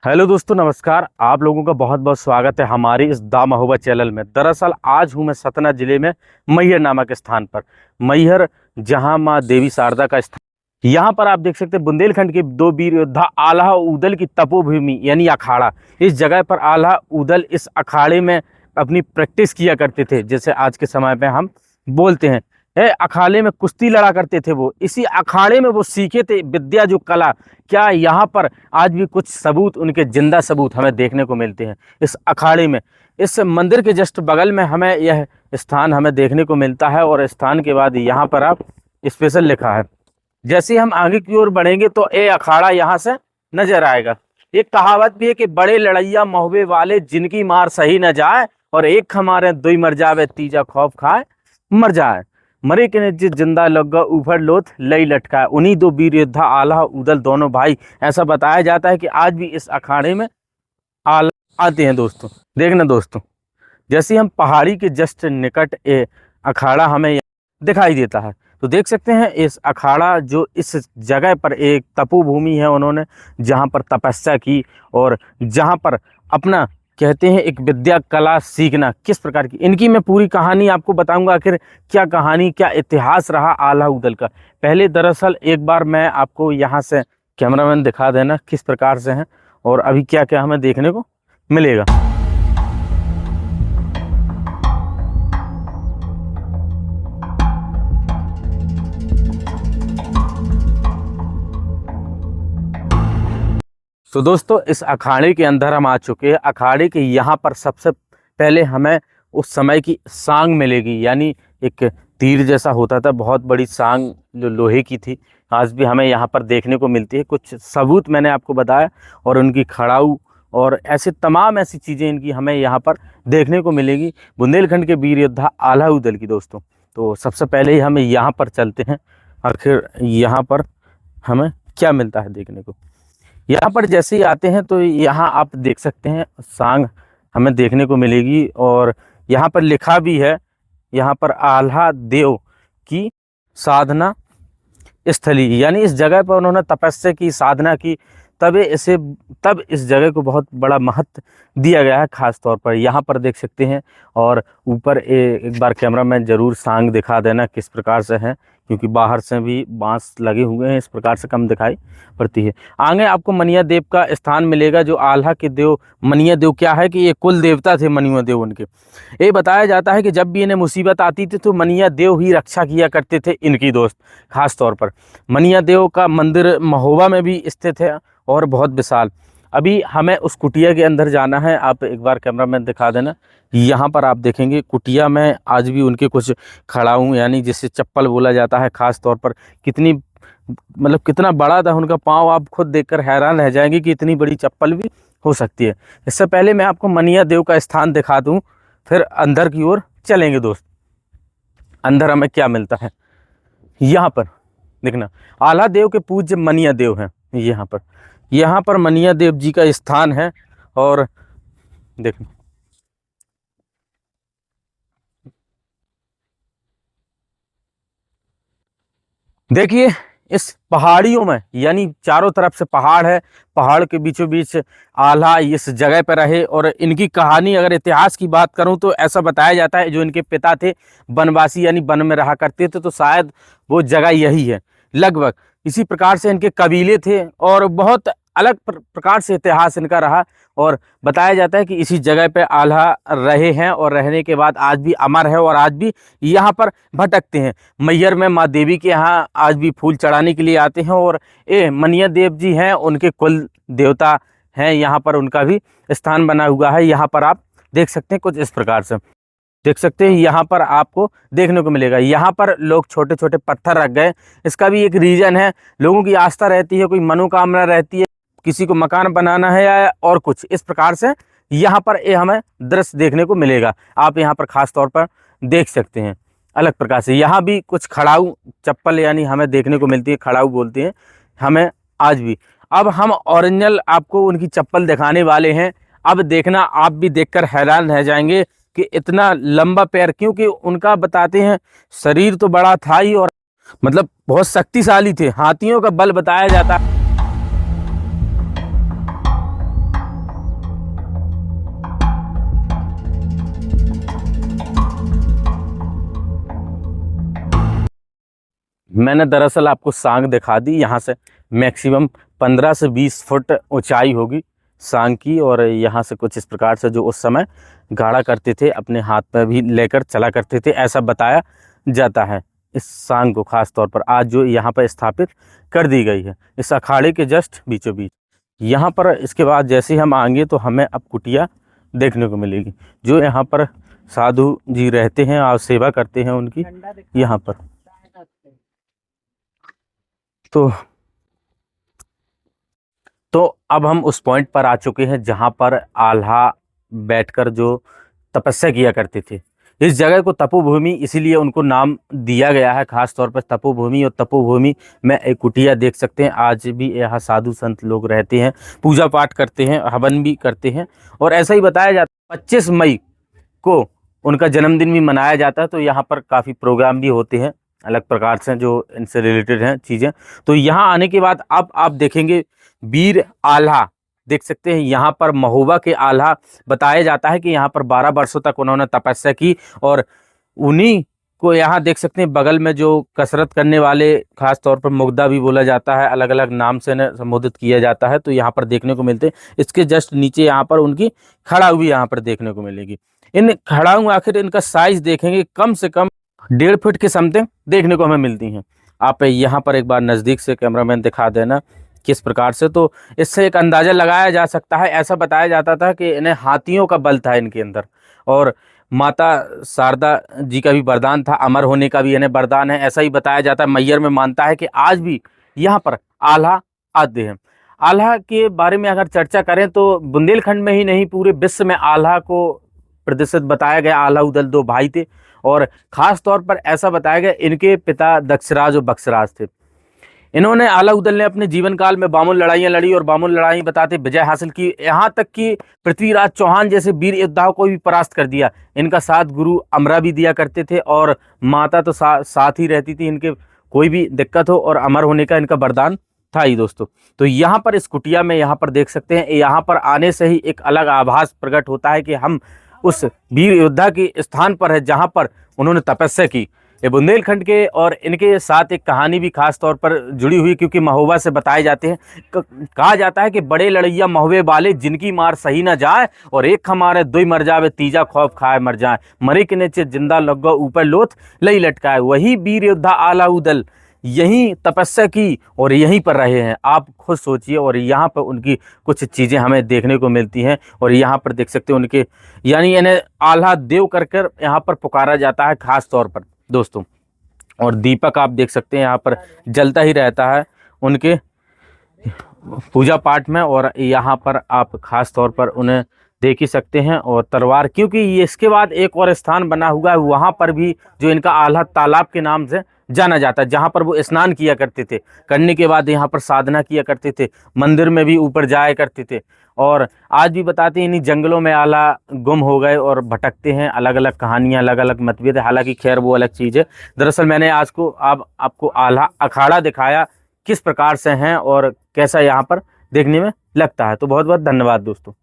Hello दोस्तों, नमस्कार। आप लोगों का बहुत बहुत स्वागत है हमारी इस दा महोबा चैनल में। दरअसल आज हूँ मैं सतना जिले में मैहर नामक स्थान पर। मैहर जहाँ माँ देवी शारदा का स्थान। यहाँ पर आप देख सकते हैं बुंदेलखंड के दो वीर योद्धा आल्हा उदल की तपोभूमि यानी अखाड़ा। इस जगह पर आल्हा उदल इस अखाड़े में अपनी प्रैक्टिस किया करते थे, जैसे आज के समय में हम बोलते हैं। अखाड़े में कुश्ती लड़ा करते थे। वो इसी अखाड़े में वो सीखे थे विद्या, जो कला। क्या यहाँ पर आज भी कुछ सबूत, उनके जिंदा सबूत हमें देखने को मिलते हैं इस अखाड़े में। इस मंदिर के जस्ट बगल में हमें यह स्थान हमें देखने को मिलता है, और स्थान के बाद यहाँ पर आप स्पेशल लिखा है। जैसे हम आगे की ओर बढ़ेंगे तो ये अखाड़ा यहाँ से नजर आएगा। एक कहावत भी है कि बड़े लड़ैया महोबे वाले, जिनकी मार सही न जाए, और एक हमारे दुई मर जावे, तीजा खौफ खाए मर जाए। मरे के ने जिंदा लग्गा ऊपर लोथ लई लटका। उन्हीं दो वीर योद्धा आल्हा उदल दोनों भाई। ऐसा बताया जाता है कि आज भी इस अखाड़े में आते हैं। दोस्तों देखना दोस्तों, जैसे हम पहाड़ी के जस्ट निकट ए अखाड़ा हमें दिखाई देता है, तो देख सकते हैं इस अखाड़ा जो इस जगह पर एक तपोभूमि है, उन्होंने जहाँ पर तपस्या की, और जहाँ पर अपना कहते हैं एक विद्या कला सीखना किस प्रकार की, इनकी मैं पूरी कहानी आपको बताऊंगा। आखिर क्या कहानी, क्या इतिहास रहा आल्हा उदल का। पहले दरअसल एक बार मैं आपको यहाँ से कैमरामैन दिखा देना किस प्रकार से हैं, और अभी क्या क्या हमें देखने को मिलेगा। तो दोस्तों इस अखाड़े के अंदर हम आ चुके हैं। अखाड़े के यहाँ पर सबसे पहले हमें उस समय की सांग मिलेगी, यानी एक तीर जैसा होता था, बहुत बड़ी सांग जो लोहे की थी। आज भी हमें यहाँ पर देखने को मिलती है। कुछ सबूत मैंने आपको बताया, और उनकी खड़ाऊ और ऐसे तमाम ऐसी चीज़ें इनकी हमें यहाँ पर देखने को मिलेगी, बुंदेलखंड के वीर योद्धा आल्हा उदल की। दोस्तों तो सबसे पहले ही हमें यहाँ पर चलते हैं, आखिर यहाँ पर हमें क्या मिलता है देखने को। यहाँ पर जैसे ही आते हैं तो यहाँ आप देख सकते हैं सांग हमें देखने को मिलेगी, और यहाँ पर लिखा भी है, यहाँ पर आल्हा देव की साधना स्थली, यानी इस जगह पर उन्होंने तपस्या की, साधना की, तब इस जगह को बहुत बड़ा महत्व दिया गया है। खास तौर पर यहाँ पर देख सकते हैं, और ऊपर एक बार कैमरामैन जरूर सांग दिखा देना किस प्रकार से है, क्योंकि बाहर से भी बांस लगे हुए हैं, इस प्रकार से कम दिखाई पड़ती है। आगे आपको मनिया देव का स्थान मिलेगा, जो आल्हा के देव मनिया देव क्या है कि ये कुल देवता थे मनिया देव उनके। ये बताया जाता है कि जब भी इन्हें मुसीबत आती थी तो मनिया देव ही रक्षा किया करते थे इनकी। दोस्त खास तौर पर मनिया देव का मंदिर महोबा में भी स्थित है, और बहुत विशाल। अभी हमें उस कुटिया के अंदर जाना है। आप एक बार कैमरामैन दिखा देना। यहाँ पर आप देखेंगे कुटिया में आज भी उनके कुछ खड़ाऊ, यानी जिसे चप्पल बोला जाता है, खास तौर पर कितनी मतलब कितना बड़ा था उनका पाँव, आप खुद देखकर हैरान रह जाएंगे कि इतनी बड़ी चप्पल भी हो सकती है। इससे पहले मैं आपको मनिया देव का स्थान दिखा दूँ, फिर अंदर की ओर चलेंगे। दोस्त अंदर हमें क्या मिलता है, यहाँ पर देखना आल्हा देव के पूज्य मनिया देव हैं। यहाँ पर मनिया देव जी का स्थान है, और देखना देखिए इस पहाड़ियों में, यानी चारों तरफ से पहाड़ है, पहाड़ के बीचों बीच आल्हा इस जगह पर रहे। और इनकी कहानी अगर इतिहास की बात करूं तो ऐसा बताया जाता है, जो इनके पिता थे वनवासी, यानी वन में रहा करते थे, तो शायद वो जगह यही है लगभग। इसी प्रकार से इनके कबीले थे, और बहुत अलग प्रकार से इतिहास इनका रहा, और बताया जाता है कि इसी जगह पे आल्हा रहे हैं, और रहने के बाद आज भी अमर है, और आज भी यहाँ पर भटकते हैं। मैहर में माँ देवी के यहाँ आज भी फूल चढ़ाने के लिए आते हैं, और ये मनिया देव जी हैं, उनके कुल देवता हैं। यहाँ पर उनका भी स्थान बना हुआ है। यहाँ पर आप देख सकते हैं कुछ इस प्रकार से देख सकते हैं। यहाँ पर आपको देखने को मिलेगा, यहाँ पर लोग छोटे छोटे पत्थर रख गए। इसका भी एक रीजन है, लोगों की आस्था रहती है, कोई मनोकामना रहती है, किसी को मकान बनाना है या और कुछ इस प्रकार से यहाँ पर ये हमें दृश्य देखने को मिलेगा। आप यहाँ पर खास तौर पर देख सकते हैं अलग प्रकार से। यहाँ भी कुछ खड़ाऊ चप्पल यानी हमें देखने को मिलती है, खड़ाऊ बोलते हैं हमें आज भी। अब हम ओरिजिनल आपको उनकी चप्पल दिखाने वाले हैं। अब देखना, आप भी देखकर हैरान रह जाएंगे कि इतना लंबा पैर, क्योंकि उनका बताते हैं शरीर तो बड़ा था ही, और मतलब बहुत शक्तिशाली थे, हाथियों का बल बताया जाता है। मैंने दरअसल आपको सांग दिखा दी। यहाँ से मैक्सिमम 15 से 20 फुट ऊंचाई होगी सांग की, और यहाँ से कुछ इस प्रकार से जो उस समय गाड़ा करते थे, अपने हाथ में भी लेकर चला करते थे, ऐसा बताया जाता है। इस सांग को खास तौर पर आज जो यहाँ पर स्थापित कर दी गई है इस अखाड़े के जस्ट बीचों बीच। यहाँ पर इसके बाद जैसे हम आएंगे तो हमें अब कुटिया देखने को मिलेगी, जो यहाँ पर साधु जी रहते हैं और सेवा करते हैं उनकी यहाँ पर। तो अब हम उस पॉइंट पर आ चुके हैं जहाँ पर आल्हा बैठकर जो तपस्या किया करते थे। इस जगह को तपोभूमि इसीलिए उनको नाम दिया गया है, खास तौर पर तपोभूमि। और तपोभूमि में एक कुटिया देख सकते हैं, आज भी यहाँ साधु संत लोग रहते हैं, पूजा पाठ करते हैं, हवन भी करते हैं। और ऐसा ही बताया जाता है 25 मई को उनका जन्मदिन भी मनाया जाता है। तो यहाँ पर काफ़ी प्रोग्राम भी होते हैं अलग प्रकार से जो इनसे रिलेटेड हैं चीज़ें। तो यहाँ आने के बाद अब आप देखेंगे वीर आल्हा देख सकते हैं। यहाँ पर महोबा के आल्हा बताया जाता है कि यहाँ पर 12 वर्षों तक उन्होंने तपस्या की, और उन्हीं को यहाँ देख सकते हैं बगल में जो कसरत करने वाले, खास तौर पर मुग्धा भी बोला जाता है, अलग अलग नाम से इन्हें संबोधित किया जाता है, तो यहाँ पर देखने को मिलते हैं। इसके जस्ट नीचे यहाँ पर उनकी खड़ाऊ भी यहाँ पर देखने को मिलेगी। इन खड़ाऊ आखिर इनका साइज देखेंगे कम से कम 1.5 फीट के समथिंग देखने को हमें मिलती हैं। आप यहाँ पर एक बार नज़दीक से कैमरामैन दिखा देना किस प्रकार से, तो इससे एक अंदाज़ा लगाया जा सकता है। ऐसा बताया जाता था कि इन्हें हाथियों का बल था इनके अंदर, और माता शारदा जी का भी वरदान था, अमर होने का भी इन्हें वरदान है, ऐसा ही बताया जाता है। मैयर में मानता है कि आज भी यहाँ पर आल्हा आते हैं। आल्हा के बारे में अगर चर्चा करें तो बुंदेलखंड में ही नहीं पूरे विश्व में आल्हा को प्रतिशत बताया गया। आल्हा उदल 2 भाई थे, और ख़ास तौर पर ऐसा बताया गया इनके पिता दक्षराज और बक्सराज थे। इन्होंने आल्हा उदल ने अपने जीवन काल में बामुन लड़ाइयाँ लड़ी और बामुन लड़ाई बताते विजय हासिल की, यहाँ तक कि पृथ्वीराज चौहान जैसे वीर योद्धाओं को भी परास्त कर दिया। इनका साथ गुरु अमरा भी दिया करते थे, और माता तो साथ ही रहती थी इनके, कोई भी दिक्कत हो, और अमर होने का इनका वरदान था ही दोस्तों। तो यहाँ पर इस कुटिया में यहाँ पर देख सकते हैं, यहाँ पर आने से ही एक अलग आभास प्रकट होता है कि हम उस वीर योद्धा के स्थान पर है जहाँ पर उन्होंने तपस्या की। ये बुंदेलखंड के, और इनके साथ एक कहानी भी खास तौर पर जुड़ी हुई, क्योंकि महोबा से बताए जाते हैं, कहा जाता है कि बड़े लड़ैया महोबे वाले जिनकी मार सही ना जाए, और एक खमारे 2 मर जावे, तीजा खौफ खाए मर जाए, मरे के नीचे जिंदा लग गो ऊपर लोथ लई लटकाए। वही वीर योद्धा आल्हा उदल यहीं तपस्या की और यहीं पर रहे हैं। आप खुद सोचिए, और यहाँ पर उनकी कुछ चीज़ें हमें देखने को मिलती हैं। और यहाँ पर देख सकते हैं उनके, यानी इन्हें आल्हा देव कर कर यहाँ पर पुकारा जाता है खास तौर पर दोस्तों। और दीपक आप देख सकते हैं यहाँ पर जलता ही रहता है उनके पूजा पाठ में, और यहाँ पर आप खास तौर पर उन्हें देख ही सकते हैं। और तलवार, क्योंकि ये इसके बाद एक और स्थान बना हुआ है वहाँ पर भी, जो इनका आल्हा तालाब के नाम से जाना जाता है, जहाँ पर वो स्नान किया करते थे, करने के बाद यहाँ पर साधना किया करते थे, मंदिर में भी ऊपर जाया करते थे। और आज भी बताते हैं इन्हीं जंगलों में आल्हा गुम हो गए और भटकते हैं, अलग अलग कहानियाँ, अलग अलग मतभेद है, हालांकि खैर वो अलग चीज़ है। दरअसल मैंने आज को आपको आल्हा अखाड़ा दिखाया किस प्रकार से हैं और कैसा यहाँ पर देखने में लगता है। तो बहुत बहुत धन्यवाद दोस्तों।